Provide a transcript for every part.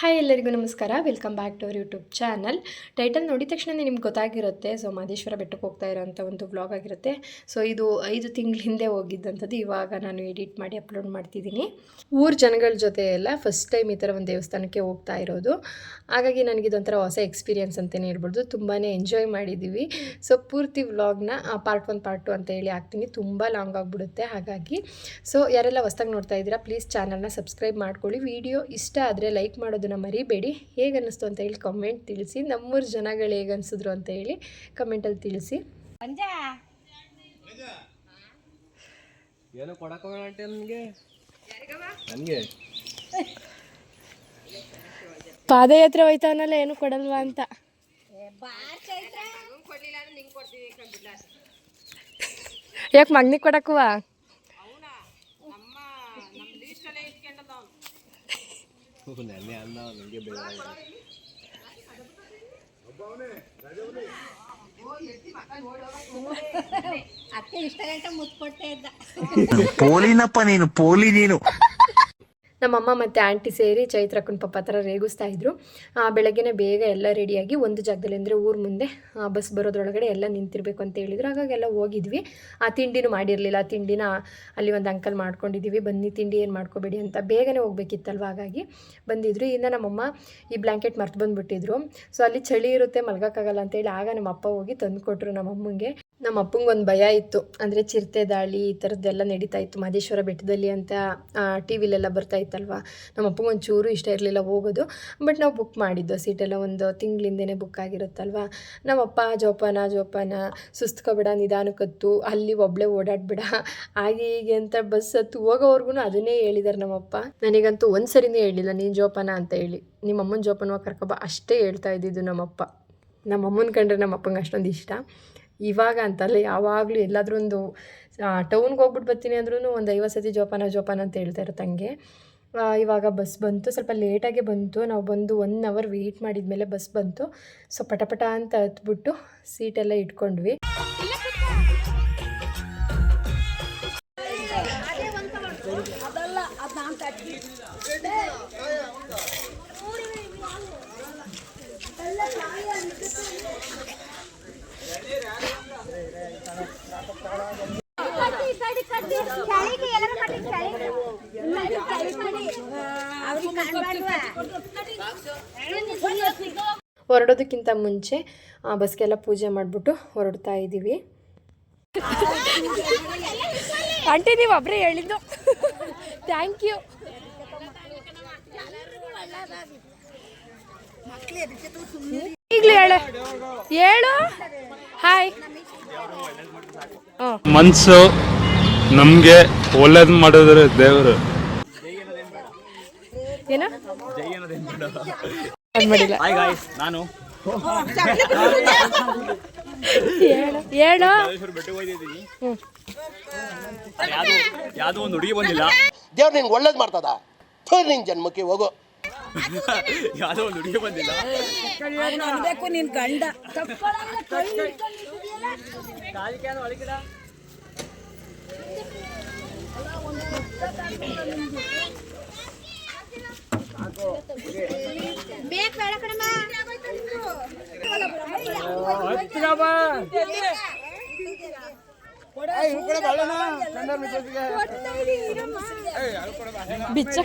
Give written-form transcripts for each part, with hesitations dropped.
Hi ಎಲ್ಲರಿಗೂ ನಮಸ್ಕಾರ. Welcome back to our YouTube channel. Title ನೋಡಿದ ತಕ್ಷಣ ನಿಮ್ಗೆ ಗೊತ್ತಾಗಿರುತ್ತೆ. ಸೊ ಮಹದೇಶ್ವರ ಬೆಟ್ಟಕ್ಕೆ ಹೋಗ್ತಾ ಇರೋಂಥ ಒಂದು ವ್ಲಾಗ್ ಆಗಿರುತ್ತೆ. ಸೊ ಇದು 5 ತಿಂಗಳ ಹಿಂದೆ ಹೋಗಿದ್ದಂಥದ್ದು. ಇವಾಗ ನಾನು ಎಡಿಟ್ ಮಾಡಿ ಅಪ್ಲೋಡ್ ಮಾಡ್ತಿದ್ದೀನಿ. ಊರ ಜನಗಳ ಜೊತೆ ಎಲ್ಲ ಫಸ್ಟ್ ಟೈಮ್ ಈ ಥರ ಒಂದು ದೇವಸ್ಥಾನಕ್ಕೆ ಹೋಗ್ತಾ ಇರೋದು. ಹಾಗಾಗಿ ನನಗಿದೊಂಥರ ಹೊಸ ಎಕ್ಸ್ಪೀರಿಯನ್ಸ್ ಅಂತಲೇ ಹೇಳ್ಬೋದು. ತುಂಬಾ ಎಂಜಾಯ್ ಮಾಡಿದ್ದೀವಿ. ಸೊ ಪೂರ್ತಿ ವ್ಲಾಗ್ನ ಪಾರ್ಟ್ 1 ಪಾರ್ಟ್ 2 ಅಂತ ಹೇಳಿ ಹಾಕ್ತೀನಿ. ತುಂಬ ಲಾಂಗ್ ಆಗಿಬಿಡುತ್ತೆ. ಹಾಗಾಗಿ ಸೊ ಯಾರೆಲ್ಲ ಹೊಸ್ದಾಗಿ ನೋಡ್ತಾ ಇದ್ದೀರಾ ಪ್ಲೀಸ್ ಚಾನಲ್ನ ಸಬ್ಸ್ಕ್ರೈಬ್ ಮಾಡ್ಕೊಳ್ಳಿ. ವಿಡಿಯೋ ಇಷ್ಟ ಆದರೆ ಲೈಕ್ ಮಾಡೋದನ್ನು ಮರಿಬೇಡಿ. ಹೇಗೆ ಅನ್ನಿಸ್ತು ಅಂತ ಹೇಳಿ ಕಮೆಂಟ್ ತಿಳಿಸಿ. ನಮ್ಮೂರ ಜನಗಳು ಹೇಗೆ ಅನಿಸಿದ್ರು ಅಂತ ಹೇಳಿ ಕಮೆಂಟಲ್ಲಿ ತಿಳಿಸಿ. ಪಾದಯಾತ್ರೆ ಹೋಯ್ತಾವನಲ್ಲ ಏನು ಕೊಡಲ್ವಾ ಅಂತ. ಯಾಕೆ ಮಗ್ನಿಗೆ ಕೊಡಕ್ಕುವ ಪೋಲಿನಪ್ಪ ನೀನು ಪೋಲಿ ನೀನು. ನಮ್ಮಮ್ಮ ಮತ್ತು ಆಂಟಿ ಸೇರಿ ಚೈತ್ರಕ್ಕನ ಪಾಪ ಥರ ರೇಗಿಸ್ತಾ ಇದ್ರು. ಬೆಳಗ್ಗೆನೇ ಬೇಗ ಎಲ್ಲ ರೆಡಿಯಾಗಿ ಒಂದು ಜಾಗದಲ್ಲಿ ಅಂದರೆ ಊರ ಮುಂದೆ ಬಸ್ ಬರೋದ್ರೊಳಗಡೆ ಎಲ್ಲ ನಿಂತಿರಬೇಕು ಅಂತ ಹೇಳಿದ್ರು. ಹಾಗಾಗೆಲ್ಲ ಹೋಗಿದ್ವಿ. ಆ ತಿಂಡಿನೂ ಮಾಡಿರಲಿಲ್ಲ. ತಿಂಡಿನ ಅಲ್ಲಿ ಒಂದು ಅಂಕಲ್ ಮಾಡ್ಕೊಂಡಿದ್ದೀವಿ, ಬನ್ನಿ ತಿಂಡಿ ಏನು ಮಾಡ್ಕೋಬೇಡಿ ಅಂತ. ಬೇಗನೆ ಹೋಗ್ಬೇಕಿತ್ತಲ್ವ, ಹಾಗಾಗಿ ಬಂದಿದ್ರು. ಇನ್ನು ನಮ್ಮಮ್ಮ ಈ ಬ್ಲ್ಯಾಂಕೆಟ್ ಮರ್ತು ಬಂದುಬಿಟ್ಟಿದ್ರು. ಸೊ ಅಲ್ಲಿ ಚಳಿ ಇರುತ್ತೆ, ಮಲ್ಗೋಕ್ಕಾಗಲ್ಲ ಅಂತೇಳಿ ಆಗ ನಮ್ಮ ಅಪ್ಪ ಹೋಗಿ ತಂದು ಕೊಟ್ಟರು ನಮ್ಮಮ್ಮಂಗೆ. ನಮ್ಮ ಅಪ್ಪಂಗೆ ಒಂದು ಭಯ ಇತ್ತು, ಅಂದರೆ ಚಿರತೆ ದಾಳಿ ಈ ಥರದ್ದೆಲ್ಲ ನಡೀತಾ ಇತ್ತು ಮಹದೇಶ್ವರ ಬೆಟ್ಟದಲ್ಲಿ ಅಂತ ಟಿ ವಿಲೆಲ್ಲ ಬರ್ತಾ ಇತ್ತಲ್ವ. ನಮ್ಮ ಅಪ್ಪಂಗೆ ಒಂಚೂರು ಇಷ್ಟ ಇರಲಿಲ್ಲ ಹೋಗೋದು. ಬಟ್ ನಾವು ಬುಕ್ ಮಾಡಿದ್ದು ಸೀಟೆಲ್ಲ ಒಂದು ತಿಂಗಳಿಂದನೇ ಬುಕ್ ಆಗಿರುತ್ತಲ್ವ. ನಮ್ಮಪ್ಪ ಜೋಪಾನ ಸುಸ್ತ್ಕೊಬೇಡ, ನಿಧಾನಕ್ಕತ್ತು, ಅಲ್ಲಿ ಒಬ್ಬಳೇ ಓಡಾಡಬೇಡ, ಹಾಗೆ ಹೀಗೆ ಅಂತ ಬಸ್ ಹತ್ತು ಹೋಗೋವರೆಗೂ ಅದನ್ನೇ ಹೇಳಿದ್ದಾರೆ ನಮ್ಮಪ್ಪ. ನನಗಂತೂ ಒಂದು ಸರಿನೇ ಹೇಳಿಲ್ಲ ನೀನು ಜೋಪಾನ ಅಂತ ಹೇಳಿ. ನಿಮ್ಮಮ್ಮನ ಜೋಪಾನವಾಗಿ ಕರ್ಕೊಬ ಅಷ್ಟೇ ಹೇಳ್ತಾ ಇದ್ದಿದ್ದು ನಮ್ಮಪ್ಪ. ನಮ್ಮಮ್ಮನ ಕಂಡ್ರೆ ನಮ್ಮಪ್ಪಂಗೆ ಅಷ್ಟೊಂದು ಇಷ್ಟ. ಇವಾಗ ಅಂತಲ್ಲ, ಯಾವಾಗಲೂ ಎಲ್ಲಾದರೂ ಒಂದು ಟೌನ್ಗೆ ಹೋಗ್ಬಿಟ್ಟು ಬರ್ತೀನಿ ಅಂದ್ರೂ ಒಂದು 50 ಸತಿ ಜೋಪಾನ ಅಂತ ಹೇಳ್ತಾ ಇರುತ್ತೆ. ಇವಾಗ ಬಸ್ ಬಂತು, ಸ್ವಲ್ಪ ಲೇಟಾಗೆ ಬಂತು. ನಾವು ಬಂದು 1 ಅವರ್ ವೆಯ್ಟ್ ಮಾಡಿದ್ಮೇಲೆ ಬಸ್ ಬಂತು. ಸೊ ಪಟ ಅಂತ ಹತ್ಬಿಟ್ಟು ಸೀಟೆಲ್ಲ ಇಟ್ಕೊಂಡ್ವಿ. ಹೊರಡೋದಕ್ಕಿಂತ ಮುಂಚೆ ಬಸ್ಗೆಲ್ಲ ಪೂಜೆ ಮಾಡಿಬಿಟ್ಟು ಹೊರಡ್ತಾ ಇದ್ದೀವಿ. ಆಂಟಿ ನೀವು ಒಬ್ಬರೇ ಹೇಳಿದ್ದು, ಥ್ಯಾಂಕ್ ಯು. ಈಗಲೂ ಹೇಳು ಹಾಯ್. ಮನ್ಸು ನಮ್ಗೆ ಒಳ್ಳೇದು ಮಾಡಿದ್ರೆ ದೇವರು ಏನೋ ಮಾಡಿಲ್ಲ. ನಾನು ಹೇಳು ಯಾವ್ದೋ ಒಂದು ಹುಡುಗಿ ಬಂದಿಲ್ಲ. ದೇವ್ರು ನಿನ್ಗೆ ಒಳ್ಳೇದು ಮಾಡ್ತದ. ನಿನ್ ಜನ್ಮಕ್ಕೆ ಹೋಗೋ. ಯಾವ್ದೋ ಒಂದು ಹುಡುಗಿ ಬಂದಿಲ್ಲ. ನಿನ್ ಗಂಡ ಬಿಚ್ಚ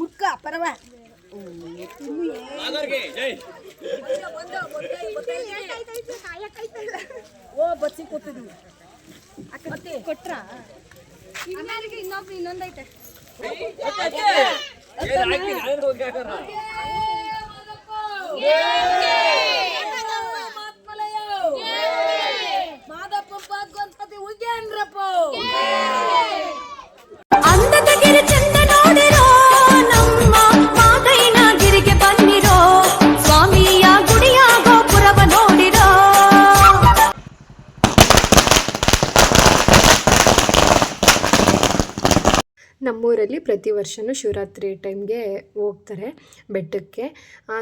ಮುಕ್ಕ ಪರವ ಓ ಬಚ್ಚಿ ಕೂತಿದ್ವಿ ಕೊಟ್ರ ಇನ್ನೊಂದೈತೆ. ಮಾದಪ್ಪ ಗಣಪತಿ ಉಗ್ಯಾನ್ರಪ್ಪ ಅಂದದಗಿರಿ ಚಂದ ನೋಡಿರೋ ನಮ್ಮ ಮಾದೈನ ಗಿರಿಗೆ ಬಂದಿರೋ ಸ್ವಾಮಿಯ ಗುಡಿಯ ಗೋಪುರವ ನಮ್ಮೂರಲ್ಲಿ ಪ್ರತಿ ವರ್ಷವೂ ಶಿವರಾತ್ರಿ ಟೈಮ್ಗೆ ಹೋಗ್ತಾರೆ ಬೆಟ್ಟಕ್ಕೆ.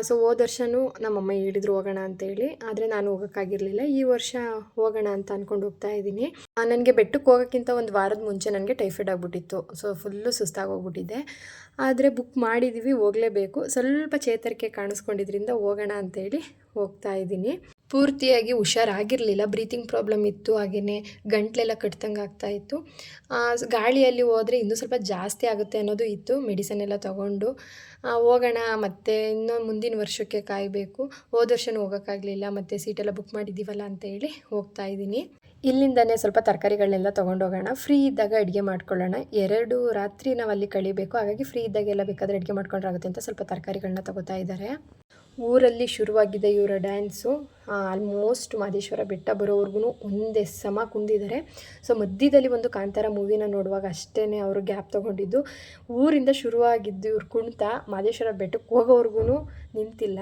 ಸೊ ಹೋದ ವರ್ಷವೂ ನಮ್ಮಮ್ಮ ಹೇಳಿದ್ರು ಹೋಗೋಣ ಅಂತೇಳಿ, ಆದರೆ ನಾನು ಹೋಗೋಕ್ಕಾಗಿರಲಿಲ್ಲ. ಈ ವರ್ಷ ಹೋಗೋಣ ಅಂತ ಅಂದ್ಕೊಂಡು ಹೋಗ್ತಾ ಇದ್ದೀನಿ. ನನಗೆ ಬೆಟ್ಟಕ್ಕೆ ಹೋಗೋಕ್ಕಿಂತ ಒಂದು ವಾರದ ಮುಂಚೆ ನನಗೆ ಟೈಫಾಯ್ಡ್ ಆಗಿಬಿಟ್ಟಿತ್ತು. ಸೊ ಫುಲ್ಲು ಸುಸ್ತಾಗೋಗ್ಬಿಟ್ಟಿದೆ. ಆದರೆ ಬುಕ್ ಮಾಡಿದ್ದೀವಿ, ಹೋಗಲೇಬೇಕು. ಸ್ವಲ್ಪ ಚೇತರಿಕೆ ಕಾಣಿಸ್ಕೊಂಡಿದ್ರಿಂದ ಹೋಗೋಣ ಅಂತೇಳಿ ಹೋಗ್ತಾ ಇದ್ದೀನಿ. ಪೂರ್ತಿಯಾಗಿ ಹುಷಾರಾಗಿರಲಿಲ್ಲ, ಬ್ರೀತಿಂಗ್ ಪ್ರಾಬ್ಲಮ್ ಇತ್ತು, ಹಾಗೆಯೇ ಗಂಟ್ಲೆಲ್ಲ ಕಟ್ದಂಗೆ ಆಗ್ತಾಯಿತ್ತು. ಗಾಳಿಯಲ್ಲಿ ಹೋದರೆ ಇನ್ನೂ ಸ್ವಲ್ಪ ಜಾಸ್ತಿ ಆಗುತ್ತೆ ಅನ್ನೋದು ಇತ್ತು. ಮೆಡಿಸನ್ ಎಲ್ಲ ತೊಗೊಂಡು ಹೋಗೋಣ, ಮತ್ತು ಇನ್ನೂ ಮುಂದಿನ ವರ್ಷಕ್ಕೆ ಕಾಯಬೇಕು. ಹೋದ ವರ್ಷವೂ ಹೋಗೋಕ್ಕಾಗಲಿಲ್ಲ, ಮತ್ತು ಸೀಟೆಲ್ಲ ಬುಕ್ ಮಾಡಿದ್ದೀವಲ್ಲ ಅಂತೇಳಿ ಹೋಗ್ತಾ ಇದ್ದೀನಿ. ಇಲ್ಲಿಂದನೇ ಸ್ವಲ್ಪ ತರಕಾರಿಗಳನ್ನೆಲ್ಲ ತೊಗೊಂಡೋಗೋಣ. ಫ್ರೀ ಇದ್ದಾಗ ಅಡುಗೆ ಮಾಡ್ಕೊಳ್ಳೋಣ. 2 ರಾತ್ರಿ ನಾವು ಅಲ್ಲಿ ಕಳಿಬೇಕು, ಹಾಗಾಗಿ ಫ್ರೀ ಇದ್ದಾಗೆಲ್ಲ ಬೇಕಾದರೆ ಅಡುಗೆ ಮಾಡ್ಕೊಂಡ್ರಾಗುತ್ತೆ ಅಂತ ಸ್ವಲ್ಪ ತರಕಾರಿಗಳನ್ನ ತೊಗೋತಾ ಇದ್ದಾರೆ. ಊರಲ್ಲಿ ಶುರುವಾಗಿದೆ ಇವರ ಡ್ಯಾನ್ಸು. ಆಲ್ಮೋಸ್ಟ್ ಮಾದೇಶ್ವರ ಬೆಟ್ಟ ಬರೋವರೆಗೂ ಒಂದೇ ಸಮ ಕುಂದಿದ್ದಾರೆ. ಸೊ ಮಧ್ಯದಲ್ಲಿ ಒಂದು ಕಾಂತಾರ ಮೂವಿನ ನೋಡುವಾಗ ಅಷ್ಟೇ ಅವರು ಗ್ಯಾಪ್ ತೊಗೊಂಡಿದ್ದು. ಊರಿಂದ ಶುರುವಾಗಿದ್ದು ಇವ್ರ ಕುಣಿತ ಮಾದೇಶ್ವರ ಬೆಟ್ಟಕ್ಕೆ ಹೋಗೋವರೆಗೂ ನಿಂತಿಲ್ಲ.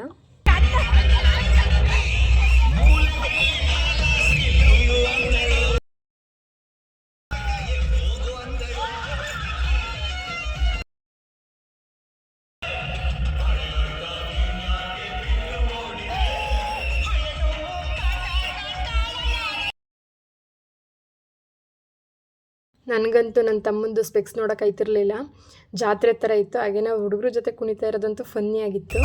ನನಗಂತೂ ನನ್ನ ತಮ್ಮಂದು ಸ್ಪೆಕ್ಸ್ ನೋಡೋಕೆ ಆಯ್ತಿರಲಿಲ್ಲ. ಜಾತ್ರೆ ಥರ ಇತ್ತು, ಹಾಗೆ ನಾವು ಹುಡುಗರ ಜೊತೆ ಕುಣಿತಾ ಇರೋದಂತೂ ಫನ್ನಿ ಆಗಿತ್ತು.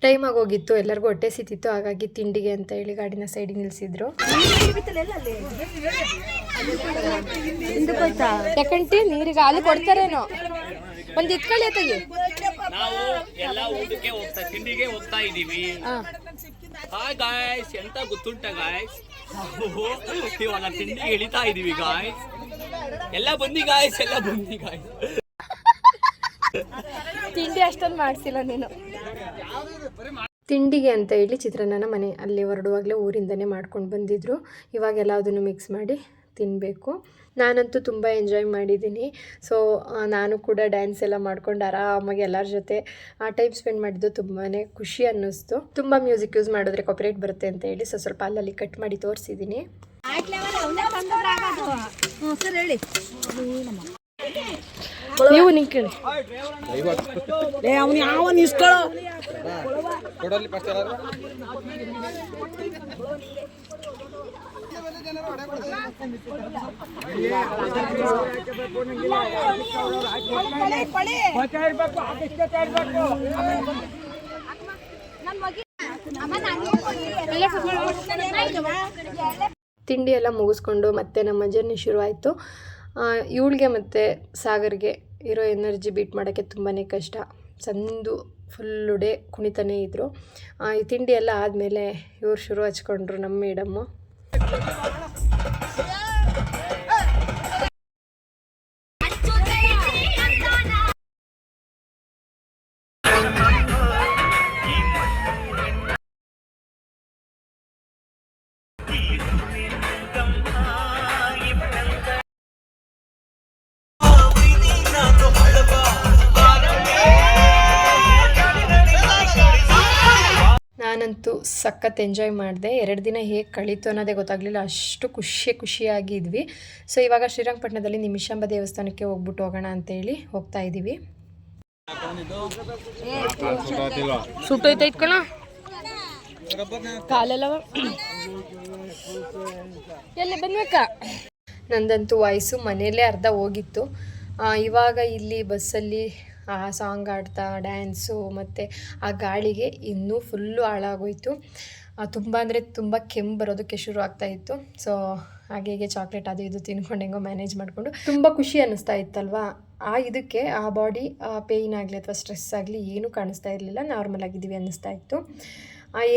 ಟೈಮ್ ಆಗೋಗಿತ್ತು, ಎಲ್ಲರಿಗೂ ಹೊಟ್ಟೆ ಸಿತ್ತಿತ್ತು, ಹಾಗಾಗಿ ತಿಂಡಿಗೆ ಅಂತ ಹೇಳಿ ಗಾಡಿನ ಸೈಡಿಗೆ ನಿಲ್ಲಿಸಿದ್ರು. ಯಾಕಂಟಿ ನೀರಿಗೆ ಹಾಲು ಕೊಡ್ತಾರೇನೋ, ಒಂದು ಇಟ್ಕೊಳ್ಳಿ ತೆಗಿ. ನಾವು ಎಲ್ಲ ಊಟಕ್ಕೆ ತಿಂಡಿಗೆ ಹೋಗ್ತಾ ಇದೀವಿ. ಹಾಯ್ ಗಾಯ್ಸ್, ಎಂತ ಗೊತ್ತುಂಟ ಗಾಯ್ಸ್, ಇವಾಗ ತಿಂಡಿ ಇಳಿತಾ ಇದೀವಿ ಗಾಯ್ಸ್. ಎಲ್ಲ ಬಂದಿ ಗಾಯ್ಸ್, ಎಲ್ಲ ಬಂದಿ ಗಾಯ್ಸ್. ತಿಂಡಿ ಅಷ್ಟೊಂದು ಮಾಡಿಸಿಲ್ಲ ನೀನು. ತಿಂಡಿಗೆ ಅಂತ ಹೇಳಿ ಚಿತ್ರಾನ್ನ ಮನೆ ಅಲ್ಲಿ ಹೊರಡುವಾಗಲೇ ಊರಿಂದನೇ ಮಾಡ್ಕೊಂಡು ಬಂದಿದ್ರು. ಇವಾಗೆಲ್ಲ ಅದನ್ನು ಮಿಕ್ಸ್ ಮಾಡಿ ತಿನ್ನಬೇಕು. ನಾನಂತೂ ತುಂಬ ಎಂಜಾಯ್ ಮಾಡಿದ್ದೀನಿ. ಸೊ ನಾನು ಕೂಡ ಡ್ಯಾನ್ಸ್ ಎಲ್ಲ ಮಾಡ್ಕೊಂಡು ಆರಾಮಾಗಿ ಎಲ್ಲರ ಜೊತೆ ಟೈಮ್ ಸ್ಪೆಂಡ್ ಮಾಡಿದ್ದು ತುಂಬಾ ಖುಷಿ ಅನ್ನಿಸ್ತು. ತುಂಬ ಮ್ಯೂಸಿಕ್ ಯೂಸ್ ಮಾಡಿದ್ರೆ ಕಾಪಿರೈಟ್ ಬರುತ್ತೆ ಅಂತ ಹೇಳಿ ಸ್ವಲ್ಪ ಅಲ್ಲಲ್ಲಿ ಕಟ್ ಮಾಡಿ ತೋರಿಸಿದ್ದೀನಿ. ನೀವು ನಿಂಕೇಳಿ ಅವನು ಯಾವನ್ ಇಸ್ಕೊಳ್ಳೋ ತಿಂಡಿ ಎಲ್ಲ ಮುಗಿಸ್ಕೊಂಡು ಮತ್ತೆ ನಮ್ಮ ಜರ್ನಿ ಶುರುವಾಯಿತು. ಇವಳಿಗೆ ಮತ್ತು ಸಾಗರ್ಗೆ ಇರೋ ಎನರ್ಜಿ ಬೀಟ್ ಮಾಡೋಕ್ಕೆ ತುಂಬಾ ಕಷ್ಟ. ಸಂದು ಫುಲ್ಲು ಡೇ ಕುಣಿತಾನೇ ಇದ್ದರು. ಈ ತಿಂಡಿ ಎಲ್ಲ ಆದಮೇಲೆ ಇವ್ರು ಶುರು ಹಚ್ಕೊಂಡ್ರು ನಮ್ಮ ಮೇಡಮ್ಮು. ನಾನಂತೂ ಸಖತ್ ಎಂಜಾಯ್ ಮಾಡಿದೆ. 2 ದಿನ ಹೇಗೆ ಕಳೀತು ಅನ್ನೋದೇ ಗೊತ್ತಾಗಲಿಲ್ಲ, ಅಷ್ಟು ಖುಷಿಯಾಗಿದ್ವಿ. ಸೊ ಇವಾಗ ಶ್ರೀರಂಗಪಟ್ಟಣದಲ್ಲಿ ನಿಮಿಷಾಂಬ ದೇವಸ್ಥಾನಕ್ಕೆ ಹೋಗೋಣ ಅಂತೇಳಿ ಹೋಗ್ತಾ ಇದ್ದೀವಿ. ಸುಟ್ಟೋಯ್ತಾ ಇಟ್ಕೊಳ ಕಾಲೆಲ್ಲ ಎಲ್ಲ ಬಂದ್ಬೇಕಾ. ನಂದಂತೂ ವಾಯ್ಸು ಮನೆಯಲ್ಲೇ ಅರ್ಧ ಹೋಗಿತ್ತು. ಇವಾಗ ಇಲ್ಲಿ ಬಸ್ಸಲ್ಲಿ ಆ ಸಾಂಗ್ ಆಡ್ತಾ ಡ್ಯಾನ್ಸು ಮತ್ತು ಆ ಗಾಳಿಗೆ ಇನ್ನೂ ಫುಲ್ಲು ಹಾಳಾಗೋಯ್ತು. ತುಂಬ ಅಂದರೆ ತುಂಬ ಕೆಮ್ಮು ಬರೋದಕ್ಕೆ ಶುರು ಆಗ್ತಾಯಿತ್ತು. ಸೊ ಹಾಗೆ ಚಾಕ್ಲೇಟ್ ಅದು ಇದು ತಿನ್ಕೊಂಡು ಹೆಂಗೋ ಮ್ಯಾನೇಜ್ ಮಾಡಿಕೊಂಡು ತುಂಬ ಖುಷಿ ಅನ್ನಿಸ್ತಾ ಇತ್ತಲ್ವ. ಇದಕ್ಕೆ ಆ ಬಾಡಿ ಪೇಯ್ನ್ ಆಗಲಿ ಅಥವಾ ಸ್ಟ್ರೆಸ್ ಆಗಲಿ ಏನೂ ಕಾಣಿಸ್ತಾ ಇರಲಿಲ್ಲ, ನಾರ್ಮಲ್ ಆಗಿದ್ದೀವಿ ಅನ್ನಿಸ್ತಾ ಇತ್ತು.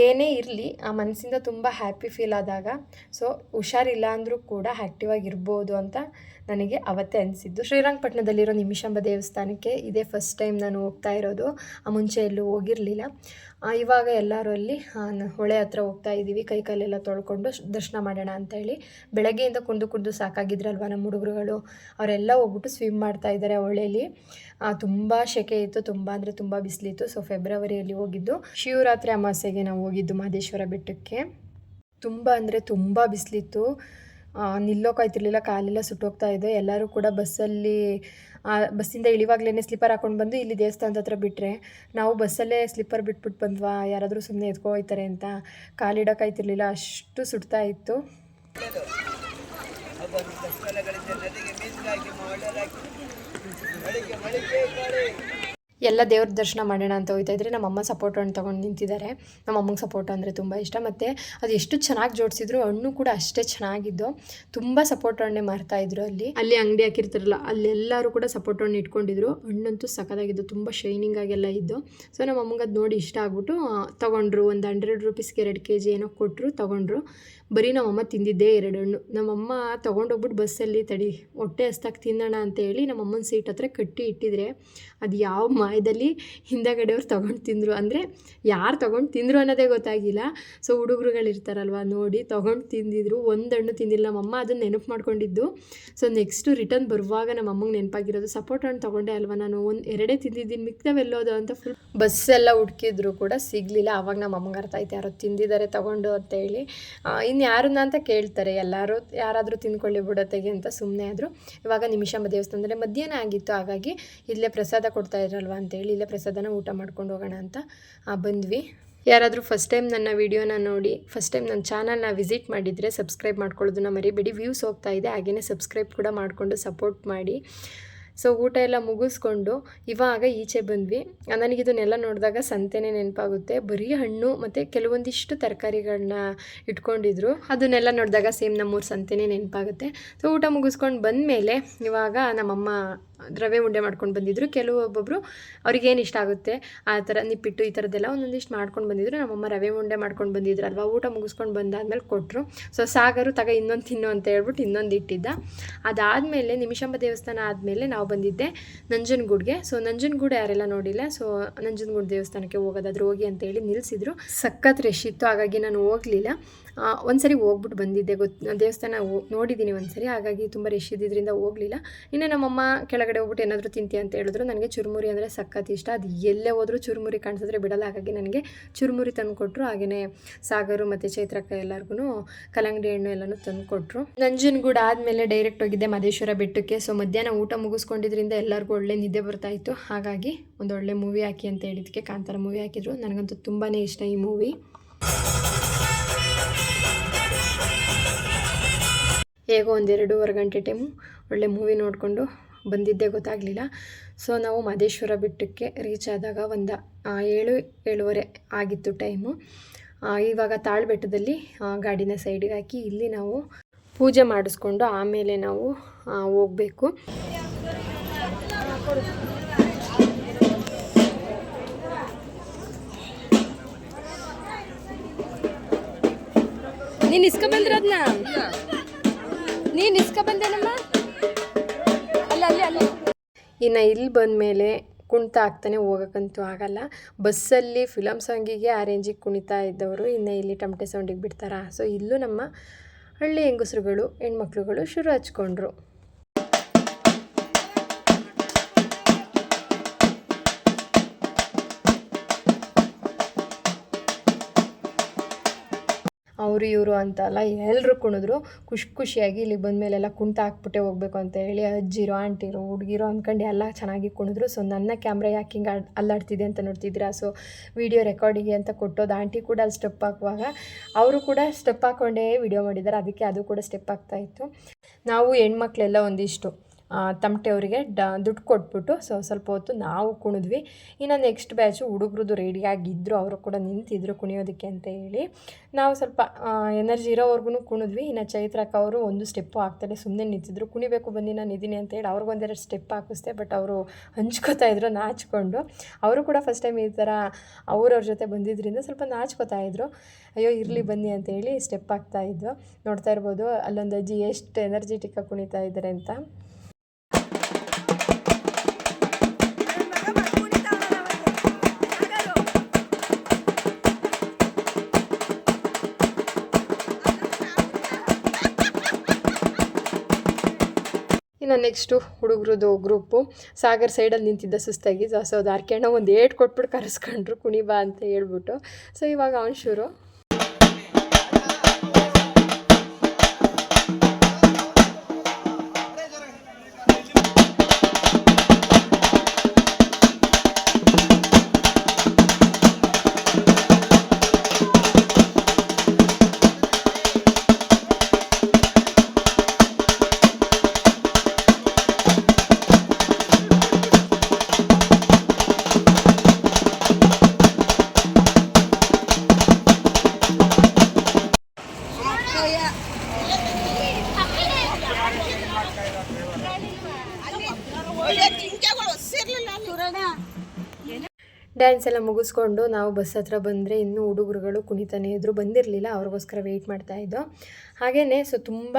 ಏನೇ ಇರಲಿ ಆ ಮನಸ್ಸಿಂದ ತುಂಬ ಹ್ಯಾಪಿ ಫೀಲ್ ಆದಾಗ ಸೊ ಹುಷಾರಿಲ್ಲ ಅಂದರೂ ಕೂಡ ಆ್ಯಕ್ಟಿವ್ ಆಗಿರ್ಬೋದು ಅಂತ ನನಗೆ ಅವತ್ತೇ ಅನಿಸಿದ್ದು. ಶ್ರೀರಂಗಪಟ್ಟಣದಲ್ಲಿರೋ ನಿಮಿಷಾಂಬ ದೇವಸ್ಥಾನಕ್ಕೆ ಇದೇ ಫಸ್ಟ್ ಟೈಮ್ ನಾನು ಹೋಗ್ತಾ ಇರೋದು. ಮುಂಚೆ ಎಲ್ಲೂ ಹೋಗಿರಲಿಲ್ಲ. ಇವಾಗ ಎಲ್ಲರೂ ಅಲ್ಲಿ ಹೊಳೆ ಹತ್ರ ಹೋಗ್ತಾ ಇದ್ದೀವಿ. ಕೈ ಕಾಲೆಲ್ಲ ತೊಳ್ಕೊಂಡು ದರ್ಶನ ಮಾಡೋಣ ಅಂತೇಳಿ. ಬೆಳಗ್ಗೆಯಿಂದ ಕುಂದು ಸಾಕಾಗಿದ್ರಲ್ವ ನಮ್ಮ ಹುಡುಗರುಗಳು, ಅವರೆಲ್ಲ ಹೋಗ್ಬಿಟ್ಟು ಸ್ವಿಮ್ ಮಾಡ್ತಾ ಇದ್ದಾರೆ ಹೊಳೆಯಲ್ಲಿ. ತುಂಬ ಸೆಕೆ ಇತ್ತು, ತುಂಬ ಅಂದರೆ ತುಂಬ ಬಿಸಿಲಿತ್ತು. ಸೊ ಫೆಬ್ರವರಿಯಲ್ಲಿ ಹೋಗಿದ್ದು. ಶಿವರಾತ್ರಿ ಅಮಾವಾಸ್ಯೆಗೆ ನಾವು ಹೋಗಿದ್ದು ಮಹದೇಶ್ವರ ಬೆಟ್ಟಕ್ಕೆ. ತುಂಬ ಅಂದರೆ ತುಂಬ ಬಿಸಿಲಿತ್ತು, ನಿಲ್ಲೋಕಾಯ್ತಿರ್ಲಿಲ್ಲ, ಕಾಲೆಲ್ಲ ಸುಟ್ಟೋಗ್ತಾ ಇದೆ. ಎಲ್ಲರೂ ಕೂಡ ಬಸ್ಸಿಂದ ಇಳಿವಾಗ್ಲೇ ಸ್ಲಿಪ್ಪರ್ ಹಾಕೊಂಡು ಬಂದು ಇಲ್ಲಿ ದೇವಸ್ಥಾನದ ಹತ್ರ ಬಿಟ್ಟರೆ, ನಾವು ಬಸ್ಸಲ್ಲೇ ಸ್ಲಿಪ್ಪರ್ ಬಿಟ್ಬಿಟ್ಟು ಬಂದ್ವಾ, ಯಾರಾದರೂ ಸುಮ್ಮನೆ ಎತ್ಕೊ ಹೋಯ್ತಾರೆ ಅಂತ ಕಾಲಿಡೋಕ್ಕಾಯ್ತಿರ್ಲಿಲ್ಲ, ಅಷ್ಟು ಸುಡ್ತಾ ಇತ್ತು. ಎಲ್ಲ ದೇವ್ರ ದರ್ಶನ ಮಾಡೋಣ ಅಂತ ಹೋಗ್ತಾ ಇದ್ರೆ ನಮ್ಮಮ್ಮ ಸಪೋಟೊ ಹಣ್ಣು ತೊಗೊಂಡು ನಿಂತಿದ್ದಾರೆ. ನಮ್ಮಮ್ಮಗೆ ಸಪೋಟೊ ಅಂದರೆ ತುಂಬ ಇಷ್ಟ. ಮತ್ತು ಅದು ಎಷ್ಟು ಚೆನ್ನಾಗಿ ಜೋಡಿಸಿದ್ರು, ಹಣ್ಣು ಕೂಡ ಅಷ್ಟೇ ಚೆನ್ನಾಗಿದ್ದು. ತುಂಬ ಸಪೋಟೊ ಹಣ್ಣೆ ಮಾರ್ತಾಯಿದ್ರು. ಅಲ್ಲಿ ಅಂಗಡಿ ಹಾಕಿರ್ತಾರಲ್ಲ, ಅಲ್ಲೆಲ್ಲರೂ ಕೂಡ ಸಪೋಟೊ ಹಣ್ಣು ಇಟ್ಕೊಂಡಿದ್ರು. ಹಣ್ಣಂತೂ ಸಖತ್ತಾಗಿದ್ದು, ತುಂಬ ಶೈನಿಂಗ್ ಆಗೆಲ್ಲ ಇದ್ದು. ಸೊ ನಮ್ಮಮ್ಮಗೆ ಅದು ನೋಡಿ ಇಷ್ಟ ಆಗ್ಬಿಟ್ಟು ತೊಗೊಂಡ್ರು. ಒಂದು 100 ರೂಪೀಸ್ಗೆ 2 kg ಏನೋ ಕೊಟ್ಟರು, ತೊಗೊಂಡ್ರು. ಬರೀ ನಮ್ಮಮ್ಮ ತಿಂದಿದ್ದೇ 2 ಹಣ್ಣು. ನಮ್ಮಮ್ಮ ತೊಗೊಂಡೋಗ್ಬಿಟ್ಟು ಬಸ್ಸಲ್ಲಿ ತಡಿ ಹೊಟ್ಟೆ ಹಸ್ತಾಗಿ ತಿನ್ನೋಣ ಅಂತೇಳಿ ನಮ್ಮಮ್ಮನ ಸೀಟ್ ಹತ್ರ ಕಟ್ಟಿ ಇಟ್ಟಿದ್ರೆ, ಅದು ಯಾವ ಮಾಯದಲ್ಲಿ ಹಿಂದಗಡೆಯವ್ರು ತೊಗೊಂಡು ತಿಂದರು ಅಂದರೆ ಯಾರು ತೊಗೊಂಡು ತಿಂದರು ಅನ್ನೋದೇ ಗೊತ್ತಾಗಿಲ್ಲ. ಸೊ ಹುಡುಗರುಗಳಿರ್ತಾರಲ್ವ, ನೋಡಿ ತೊಗೊಂಡು ತಿಂದಿದ್ರು. ಒಂದು ಹಣ್ಣು ತಿಂದಿಲ್ಲ. ನಮ್ಮಮ್ಮ ಅದನ್ನು ನೆನಪು ಮಾಡ್ಕೊಂಡಿದ್ದು. ಸೊ ನೆಕ್ಸ್ಟು ರಿಟರ್ನ್ ಬರುವಾಗ ನಮ್ಮಮ್ಮಗೆ ನೆನಪಾಗಿರೋದು, ಸಪೋರ್ಟ್ ಹಣ್ಣು ತೊಗೊಂಡೆ ಅಲ್ವ ನಾನು, 2 ತಿಂದಿದ್ದೀನಿ, ಮಿಕ್ತವೆಲ್ಲೋದು ಅಂತ ಫುಲ್ ಬಸ್ಸೆಲ್ಲ ಹುಡುಕಿದ್ರು ಕೂಡ ಸಿಗಲಿಲ್ಲ. ಆವಾಗ ನಮ್ಮಮ್ಮಗೆ ಅರ್ಥ ಆಯ್ತು ಯಾರೋ ತಿಂದಿದ್ದಾರೆ ತೊಗೊಂಡು ಅಂತೇಳಿ. ಇನ್ನು ಯಾರನ್ನ ಅಂತ ಕೇಳ್ತಾರೆ, ಯಾರಾದರೂ ತಿಂದ್ಕೊಳ್ಳಿ ಬಿಡೋತೆಗೆ ಅಂತ ಸುಮ್ಮನೆ ಆದರು. ಇವಾಗ ನಿಮಿಷಾಂಬ ದೇವಸ್ಥಾನದಲ್ಲಿ ಮಧ್ಯಾಹ್ನ ಆಗಿತ್ತು, ಹಾಗಾಗಿ ಇಲ್ಲೇ ಪ್ರಸಾದ ಕೊಡ್ತಾ ಇರಲ್ವ ಅಂತೇಳಿ ಇಲ್ಲೇ ಪ್ರಸಾದನ ಊಟ ಮಾಡ್ಕೊಂಡು ಹೋಗೋಣ ಅಂತ ಬಂದ್ವಿ. ಯಾರಾದರೂ ಫಸ್ಟ್ ಟೈಮ್ ನನ್ನ ವೀಡಿಯೋನ ನೋಡಿ, ಫಸ್ಟ್ ಟೈಮ್ ನನ್ನ ಚಾನಲ್ನ ವಿಸಿಟ್ ಮಾಡಿದರೆ ಸಬ್ಸ್ಕ್ರೈಬ್ ಮಾಡ್ಕೊಳ್ಳೋದನ್ನ ಮರಿಬೇಡಿ. ವ್ಯೂಸ್ ಹೋಗ್ತಾ ಇದೆ, ಹಾಗೆಯೇ ಸಬ್ಸ್ಕ್ರೈಬ್ ಕೂಡ ಮಾಡಿಕೊಂಡು ಸಪೋರ್ಟ್ ಮಾಡಿ. ಸೊ ಊಟ ಎಲ್ಲ ಮುಗಿಸ್ಕೊಂಡು ಇವಾಗ ಈಚೆ ಬಂದ್ವಿ. ನನಗಿದನ್ನೆಲ್ಲ ನೋಡಿದಾಗ ಸಂತೆನೇ ನೆನಪಾಗುತ್ತೆ. ಬರೀ ಹಣ್ಣು ಮತ್ತು ಕೆಲವೊಂದಿಷ್ಟು ತರಕಾರಿಗಳನ್ನ ಇಟ್ಕೊಂಡಿದ್ರು. ಅದನ್ನೆಲ್ಲ ನೋಡಿದಾಗ ಸೇಮ್ ನಮ್ಮೂರು ಸಂತೆನೇ ನೆನಪಾಗುತ್ತೆ. ಸೊ ಊಟ ಮುಗಿಸ್ಕೊಂಡು ಬಂದಮೇಲೆ ಇವಾಗ ನಮ್ಮಮ್ಮ ರವೆ ಉಂಡೆ ಮಾಡ್ಕೊಂಡು ಬಂದಿದ್ದರು. ಒಬ್ಬೊಬ್ಬರು ಅವ್ರಿಗೇನು ಇಷ್ಟ ಆಗುತ್ತೆ ಆ ಥರ ನಿಪ್ಪಿಟ್ಟು ಈ ಥರದ್ದೆಲ್ಲ ಒಂದೊಂದಿಷ್ಟು ಮಾಡ್ಕೊಂಡು ಬಂದಿದ್ರು. ನಮ್ಮಮ್ಮ ರವೆ ಉಂಡೆ ಮಾಡ್ಕೊಂಡು ಬಂದಿದ್ರಲ್ವ, ಊಟ ಮುಗಿಸ್ಕೊಂಡು ಬಂದಾದ್ಮೇಲೆ ಕೊಟ್ಟರು. ಸೊ ಸಾಗರು ಇನ್ನೊಂದು ತಿನ್ನು ಅಂತ ಹೇಳ್ಬಿಟ್ಟು ಇನ್ನೊಂದು ಇಟ್ಟಿದ್ದ. ಅದಾದಮೇಲೆ ನಿಮಿಷಾಂಬ ದೇವಸ್ಥಾನ ಆದಮೇಲೆ ನಾವು ಬಂದಿದ್ದೆ ನಂಜನಗೂಡಿಗೆ. ಸೊ ನಂಜನಗೂಡು ಯಾರೆಲ್ಲ ನೋಡಿಲ್ಲ, ಸೊ ನಂಜನಗೂಡು ದೇವಸ್ಥಾನಕ್ಕೆ ಹೋಗೋದಾದ್ರೂ ಹೋಗಿ ಅಂತೇಳಿ ನಿಲ್ಲಿಸಿದ್ರು. ಸಖತ್ ರಶ್ ಇತ್ತು, ಹಾಗಾಗಿ ನಾನು ಹೋಗಲಿಲ್ಲ. ಒಂದ್ಸರಿ ಹೋಗ್ಬಿಟ್ಟು ಬಂದಿದ್ದೆ, ದೇವಸ್ಥಾನ ನೋಡಿದ್ದೀನಿ ಒಂದ್ಸರಿ, ಹಾಗಾಗಿ ತುಂಬ ರಶ್ ಇದ್ದಿದ್ದರಿಂದ ಹೋಗಲಿಲ್ಲ. ಇನ್ನು ನಮ್ಮಮ್ಮ ಕೆಳಗಡೆ ಹೋಗ್ಬಿಟ್ಟು ಏನಾದರೂ ತಿಂತಿ ಅಂತ ಹೇಳಿದ್ರು. ನನಗೆ ಚುರುಮುರಿ ಅಂದರೆ ಸಖತ್ ಇಷ್ಟ. ಅದು ಎಲ್ಲೇ ಹೋದರೂ ಚುರುಮುರಿ ಕಾಣಿಸಿದ್ರೆ ಬಿಡಲ್ಲ, ಹಾಗಾಗಿ ನನಗೆ ಚುರುಮುರಿ ತಂದು ಕೊಟ್ಟರು. ಹಾಗೆಯೇ ಸಾಗರು ಮತ್ತು ಚೈತ್ರಕ್ಕ ಎಲ್ಲರಿಗೂ ಕಲ್ಲಂಗಡಿ ಹಣ್ಣು ಎಲ್ಲನೂ ತಂದು ಕೊಟ್ಟರು. ನಂಜನಗೂಡು ಆದಮೇಲೆ ಡೈರೆಕ್ಟ್ ಹೋಗಿದ್ದೆ ಮಹದೇಶ್ವರ ಬೆಟ್ಟಕ್ಕೆ. ಸೊ ಮಧ್ಯಾಹ್ನ ಊಟ ಮುಗಿಸ್ಕೊಂಡಿದ್ರಿಂದ ಎಲ್ಲರಿಗೂ ಒಳ್ಳೆ ನಿದ್ದೆ ಬರ್ತಾಯಿತ್ತು. ಹಾಗಾಗಿ ಒಂದೊಳ್ಳೆ ಮೂವಿ ಹಾಕಿ ಅಂತ ಹೇಳಿದ್ದಕ್ಕೆ ಕಾಂತಾರ ಮೂವಿ ಹಾಕಿದ್ರು. ನನಗಂತೂ ತುಂಬಾ ಇಷ್ಟ ಈ ಮೂವಿ. ಹೇಗೋ 1-2.5 ಗಂಟೆ ಟೈಮು ಒಳ್ಳೆ ಮೂವಿ ನೋಡಿಕೊಂಡು ಬಂದಿದ್ದೇ ಗೊತ್ತಾಗಲಿಲ್ಲ. ಸೊ ನಾವು ಮಹದೇಶ್ವರ ಬೆಟ್ಟಕ್ಕೆ ರೀಚ್ ಆದಾಗ ಒಂದು 7-7:30 ಆಗಿತ್ತು ಟೈಮು. ಇವಾಗ ತಾಳ್ಬೆಟ್ಟದಲ್ಲಿ ಗಾಡಿನ ಸೈಡಿಗೆ ಹಾಕಿ ಇಲ್ಲಿ ನಾವು ಪೂಜೆ ಮಾಡಿಸ್ಕೊಂಡು ಆಮೇಲೆ ನಾವು ಹೋಗಬೇಕು. ನೀನು ಇಸ್ಕೊ ಬಂದಿರೋದನ್ನ ನೀನು ಇಸ್ಕೊ ಬಂದೇನಮ್ಮ ಅಲ್ಲಿ. ಇನ್ನು ಇಲ್ಲಿ ಬಂದಮೇಲೆ ಕುಣಿತ ಆಗ್ತಾನೆ ಹೋಗೋಕ್ಕಂತೂ ಆಗಲ್ಲ. ಬಸ್ಸಲ್ಲಿ ಫಿಲಮ್ ಸಾಂಗಿಗೆ ಆ ರೇಂಜಿಗೆ ಕುಣಿತಾ ಇದ್ದವರು ಇನ್ನು ಇಲ್ಲಿ ಟಮಟೆ ಸೌಂಡಿಗೆ ಬಿಡ್ತಾರಾ. ಸೊ ಇಲ್ಲೂ ನಮ್ಮ ಹಳ್ಳಿ ಹೆಂಗಸರುಗಳು ಹೆಣ್ಮಕ್ಳುಗಳು ಶುರು ಹಚ್ಕೊಂಡ್ರು. ಅವರು ಇವರು ಅಂತಲ್ಲ, ಎಲ್ಲರೂ ಕುಣಿದ್ರು. ಖುಷಿಯಾಗಿ ಇಲ್ಲಿ ಬಂದಮೇಲೆಲ್ಲ ಕುಣಿತ ಹಾಕ್ಬಿಟ್ಟೆ ಹೋಗ್ಬೇಕು ಅಂತ ಹೇಳಿ ಅಜ್ಜಿರೋ ಆಂಟಿರೋ ಹುಡುಗಿರೋ ಅಂದ್ಕೊಂಡು ಎಲ್ಲ ಚೆನ್ನಾಗಿ ಕುಣಿದ್ರು. ಸೊ ನನ್ನ ಕ್ಯಾಮ್ರಾ ಯಾಕೆ ಹಿಂಗೆ ಅಲ್ಲಾಡ್ತಿದೆ ಅಂತ ನೋಡ್ತಿದ್ದೀರಾ. ಸೊ ವಿಡಿಯೋ ರೆಕಾರ್ಡಿಗೆ ಅಂತ ಕೊಟ್ಟೋದು. ಆಂಟಿ ಕೂಡ ಅಲ್ಲಿ ಸ್ಟೆಪ್ ಹಾಕುವಾಗ ಅವರು ಕೂಡ ಸ್ಟೆಪ್ ಹಾಕ್ಕೊಂಡೇ ವಿಡಿಯೋ ಮಾಡಿದ್ದಾರೆ, ಅದಕ್ಕೆ ಅದು ಕೂಡ ಸ್ಟೆಪ್ ಆಗ್ತಾಯಿತ್ತು. ನಾವು ಹೆಣ್ಮಕ್ಳೆಲ್ಲ ಒಂದಿಷ್ಟು ತಮಟೆ ಅವರಿಗೆ ದುಡ್ಡು ಕೊಟ್ಬಿಟ್ಟು ಸ್ವಲ್ಪ ಹೊತ್ತು ನಾವು ಕುಣಿದ್ವಿ. ಇನ್ನು ನೆಕ್ಸ್ಟ್ ಬ್ಯಾಚು ಹುಡುಗರದು ರೆಡಿಯಾಗಿದ್ದರು, ಅವರು ಕೂಡ ನಿಂತಿದ್ರು ಕುಣಿಯೋದಕ್ಕೆ ಅಂತ ಹೇಳಿ. ನಾವು ಸ್ವಲ್ಪ ಎನರ್ಜಿ ಇರೋವರೆಗೂ ಕುಣಿದ್ವಿ. ಇನ್ನು ಚೈತ್ರಕ್ಕ ಅವರು ಒಂದು ಸ್ಟೆಪ್ಪು ಹಾಕ್ತಾರೆ, ಸುಮ್ಮನೆ ನಿಂತಿದ್ರು. ಕುಣಿಬೇಕು ಬನ್ನಿ ನಾನು ಇದ್ದೀನಿ ಅಂತ ಹೇಳಿ ಅವ್ರಿಗೊಂದೆರಡು ಸ್ಟೆಪ್ ಹಾಕಿಸ್ದೆ. ಬಟ್ ಅವರು ಹಂಚ್ಕೋತಾ ಇದ್ರು ನಾಚ್ಕೊಂಡು. ಅವರು ಕೂಡ ಫಸ್ಟ್ ಟೈಮ್ ಈ ಥರ ಅವ್ರವ್ರ ಜೊತೆ ಬಂದಿದ್ದರಿಂದ ಸ್ವಲ್ಪ ನಾಚ್ಕೋತಾ ಇದ್ರು. ಅಯ್ಯೋ ಇರಲಿ ಬನ್ನಿ ಅಂತ ಹೇಳಿ ಸ್ಟೆಪ್ ಹಾಕ್ತಾಯಿದ್ವು. ನೋಡ್ತಾ ಇರ್ಬೋದು ಅಲ್ಲೊಂದು ಅಜ್ಜಿ ಎಷ್ಟು ಎನರ್ಜಿಟಿಕ್ಕಾಗಿ ಕುಣಿತಾ ಇದ್ದಾರೆ ಅಂತ. ಇನ್ನು ನೆಕ್ಸ್ಟು ಹುಡುಗರದು ಗ್ರೂಪು ಸಾಗರ್ ಸೈಡಲ್ಲಿ ನಿಂತಿದ್ದ ಸುಸ್ತಾಗಿ. ಸೊ ಅದು ಅರ್ಕೆಣ್ಣ ಒಂದು ಏಟ್ ಕೊಟ್ಬಿಟ್ಟು ಕರೆಸ್ಕೊಂಡ್ರು ಕುಣಿ ಬಾ ಅಂತ ಹೇಳ್ಬಿಟ್ಟು. ಸೊ ಇವಾಗ ಅವನು ಶುರು. ಡ್ಯಾನ್ಸ್ ಎಲ್ಲ ಮುಗಿಸ್ಕೊಂಡು ನಾವು ಬಸ್ ಹತ್ರ ಬಂದರೆ ಇನ್ನೂ ಹುಡುಗರುಗಳು ಕುಣಿತಾನೆ ಇದ್ದರು, ಬಂದಿರಲಿಲ್ಲ, ಅವ್ರಿಗೋಸ್ಕರ ವೆಯ್ಟ್ ಮಾಡ್ತಾಯಿದ್ದೋ. ಹಾಗೆಯೇ ಸೊ ತುಂಬ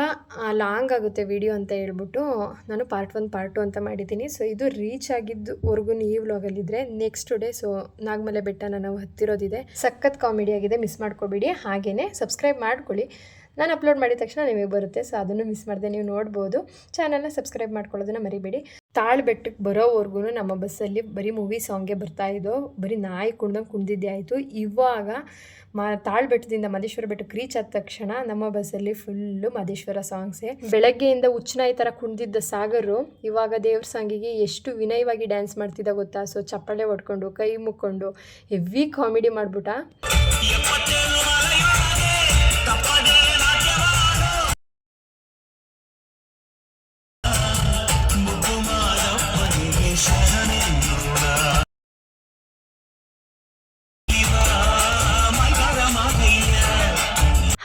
ಲಾಂಗ್ ಆಗುತ್ತೆ ವಿಡಿಯೋ ಅಂತ ಹೇಳ್ಬಿಟ್ಟು ನಾನು ಪಾರ್ಟ್ 1 ಪಾರ್ಟ್ 2 ಅಂತ ಮಾಡಿದ್ದೀನಿ. ಸೊ ಇದು ರೀಚ್ ಆಗಿದ್ದುವರೆಗೂ ಈ ವ್ಲಾಗಲ್ಲಿದ್ದರೆ ನೆಕ್ಸ್ಟ್ ಡೇ ಸೊ ನಾಗಮಲೆ ಬೆಟ್ಟನ ನಾವು ಹತ್ತಿರೋದಿದೆ. ಸಖತ್ ಕಾಮಿಡಿ ಆಗಿದೆ, ಮಿಸ್ ಮಾಡ್ಕೋಬೇಡಿ. ಹಾಗೆಯೇ ಸಬ್ಸ್ಕ್ರೈಬ್ ಮಾಡ್ಕೊಳ್ಳಿ, ನಾನು ಅಪ್ಲೋಡ್ ಮಾಡಿದ ತಕ್ಷಣ ನಿಮಗೆ ಬರುತ್ತೆ. ಸೊ ಅದನ್ನು ಮಿಸ್ ಮಾಡಿದೆ ನೀವು ನೋಡ್ಬೋದು. ಚಾನಲ್ನ ಸಬ್ಸ್ಕ್ರೈಬ್ ಮಾಡ್ಕೊಳ್ಳೋದನ್ನು ಮರಿಬೇಡಿ. ತಾಳು ಬೆಟ್ಟಕ್ಕೆ ಬರೋವರೆಗೂ ನಮ್ಮ ಬಸ್ಸಲ್ಲಿ ಬರೀ ಮೂವಿ ಸಾಂಗೇ ಬರ್ತಾಯಿದ್ದೋ, ಬರೀ ನಾಯಿ ಕುಣ್ದಂಗೆ ಕುಣ್ದಿದ್ದೇ ಆಯಿತು. ಇವಾಗ ತಾಳು ಬೆಟ್ಟದಿಂದ ಮಹದೇಶ್ವರ ಬೆಟ್ಟಕ್ಕೆ ರೀಚ್ ಆದ ತಕ್ಷಣ ನಮ್ಮ ಬಸ್ಸಲ್ಲಿ ಫುಲ್ಲು ಮಹದೇಶ್ವರ ಸಾಂಗ್ಸೇ. ಬೆಳಗ್ಗೆಯಿಂದ ಹುಚ್ಚನಾಯಿ ಥರ ಕುಣ್ದಿದ್ದ ಸಾಗರು ಇವಾಗ ದೇವ್ರ ಸಾಂಗಿಗೆ ಎಷ್ಟು ವಿನಯವಾಗಿ ಡ್ಯಾನ್ಸ್ ಮಾಡ್ತಿದ್ದ ಗೊತ್ತಾ. ಸೊ ಚಪ್ಪಾಳೆ ಹೊಡ್ಕೊಂಡು ಕೈ ಮುಕ್ಕೊಂಡು ಹೆವಿ ಕಾಮಿಡಿ ಮಾಡ್ಬಿಟ್ಟ.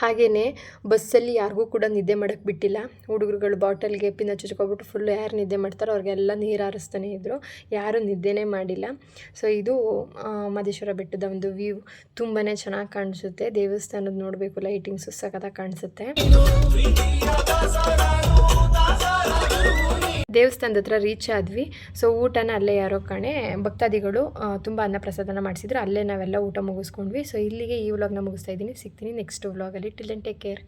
ಹಾಗೆಯೇ ಬಸ್ಸಲ್ಲಿ ಯಾರಿಗೂ ಕೂಡ ನಿದ್ದೆ ಮಾಡೋಕ್ಕೆ ಬಿಟ್ಟಿಲ್ಲ. ಹುಡುಗರುಗಳು ಬಾಟಲ್ಗೆ ಪಿನ್ನ ಚುಚ್ಕೊಬಿಟ್ಟು ಫುಲ್ಲು ಯಾರು ನಿದ್ದೆ ಮಾಡ್ತಾರೋ ಅವ್ರಿಗೆಲ್ಲ ನೀರು ಹಾರಿಸ್ತಾನೆ ಇದ್ದರು, ಯಾರೂ ನಿದ್ದೆನೇ ಮಾಡಿಲ್ಲ. ಸೊ ಇದು ಮಹದೇಶ್ವರ ಬೆಟ್ಟದ ಒಂದು ವ್ಯೂ ತುಂಬಾ ಚೆನ್ನಾಗಿ ಕಾಣಿಸುತ್ತೆ. ದೇವಸ್ಥಾನದ ನೋಡಬೇಕು, ಲೈಟಿಂಗ್ಸು ಸಖತ್ತಾಗಿ ಕಾಣಿಸುತ್ತೆ. ದೇವಸ್ಥಾನದ ಹತ್ರ ರೀಚ್ ಆದ್ವಿ. ಸೊ ಊಟನ ಅಲ್ಲೇ ಯಾರೋ ಕಣೆ ಭಕ್ತಾದಿಗಳು ತುಂಬ ಅನ್ನಪ್ರಸಾದನ ಮಾಡಿಸಿದ್ರು, ಅಲ್ಲೇ ನಾವೆಲ್ಲ ಊಟ ಮುಗಿಸ್ಕೊಂಡ್ವಿ. ಸೊ ಇಲ್ಲಿಗೆ ಈ ವ್ಲಾಗ್ನ ಮುಗಿಸ್ತಾ ಇದ್ದೀನಿ. ಸಿಗ್ತೀನಿ ನೆಕ್ಸ್ಟ್ ವ್ಲಾಗಲ್ಲಿ. Till then take care.